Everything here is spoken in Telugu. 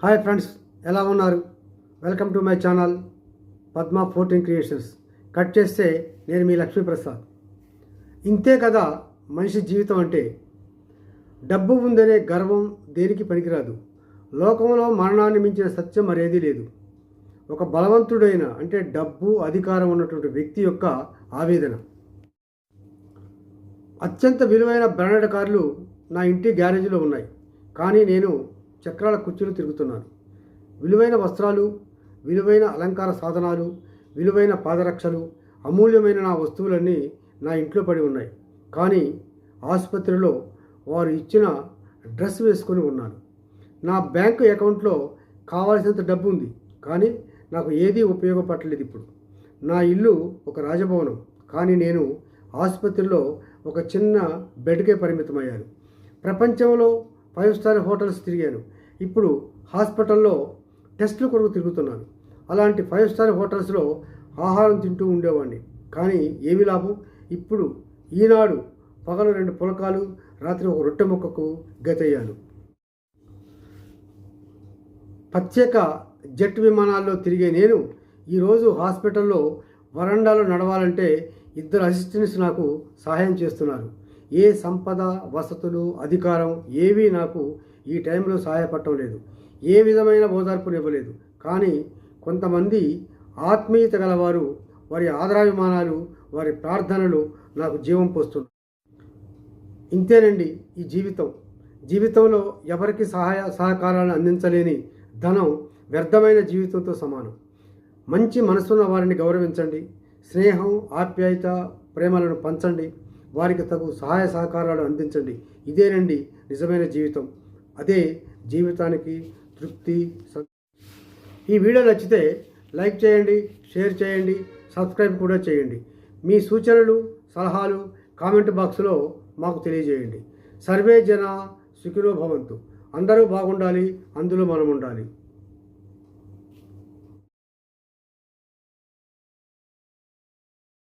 హాయ్ ఫ్రెండ్స్, ఎలా ఉన్నారు? Welcome to my channel Padma 14 creations. Cut చేస్తే నేను మీ లక్ష్మీప్రసాద్. ఇంతే కదా మనిషి జీవితం అంటే. డబ్బు ఉందనే గర్వం దేనికి పనికిరాదు. లోకంలో మరణాన్ని మించిన సత్యం మరేదీ లేదు. ఒక బలవంతుడైన అంటే డబ్బు అధికారం ఉన్నటువంటి వ్యక్తి యొక్క ఆవేదన. అత్యంత విలువైన బ్రాండెడ్ కార్లు నా ఇంటి గ్యారేజీలో ఉన్నాయి, కానీ నేను చక్రాల కుర్చీలు తిరుగుతున్నాను. విలువైన వస్త్రాలు, విలువైన అలంకార సాధనాలు, విలువైన పాదరక్షలు, అమూల్యమైన నా వస్తువులన్నీ నా ఇంట్లో పడి ఉన్నాయి, కానీ ఆసుపత్రిలో వారు ఇచ్చిన డ్రెస్ వేసుకొని ఉన్నాను. నా బ్యాంకు అకౌంట్లో కావాల్సినంత డబ్బు ఉంది, కానీ నాకు ఏదీ ఉపయోగపడలేదు. ఇప్పుడు నా ఇల్లు ఒక రాజభవనం, కానీ నేను ఆసుపత్రిలో ఒక చిన్న బెడ్కే పరిమితమయ్యాను. ప్రపంచంలో 5 స్టార్ హోటల్స్ తిరిగాను, ఇప్పుడు హాస్పిటల్లో టెస్టుల కొరకు తిరుగుతున్నాను. అలాంటి 5 స్టార్ హోటల్స్లో ఆహారం తింటూ ఉండేవాడిని, కానీ ఏమి లాభం? ఇప్పుడు ఈనాడు పగలు 2 పులకాలు, రాత్రి ఒక రొట్టె ముక్కకు గతయ్యాను. ప్రత్యేక జెట్ విమానాల్లో తిరిగే నేను ఈరోజు హాస్పిటల్లో వరండాలో నడవాలంటే 2 అసిస్టెంట్స్ నాకు సహాయం చేస్తున్నారు. ఏ సంపద, వసతులు, అధికారం ఏవీ నాకు ఈ టైంలో సహాయపడటం లేదు. ఏ విధమైన ఓదార్పునివ్వలేదు. కానీ కొంతమంది ఆత్మీయత గలవారు, వారి ఆదరాభిమానాలు, వారి ప్రార్థనలు నాకు జీవం పోస్తున్నారు. ఇంతేనండి ఈ జీవితం. జీవితంలో ఎవరికి సహకారాలను అందించలేని ధనం వ్యర్థమైన జీవితంతో సమానం. మంచి మనసున్న వారిని గౌరవించండి. స్నేహం, ఆప్యాయత, ప్రేమలను పంచండి. వారికి తగు సహాయ సహకారాలు అందించండి. ఇదేనండి నిజమైన జీవితం. అదే జీవితానికి తృప్తి. ఈ వీడియో నచ్చితే లైక్ చేయండి, షేర్ చేయండి, సబ్స్క్రైబ్ కూడా చేయండి. మీ సూచనలు, సలహాలు కామెంట్ బాక్స్లో మాకు తెలియజేయండి. సర్వే జన సుఖినో భవంతు. అందరూ బాగుండాలి, అందులో మనం ఉండాలి.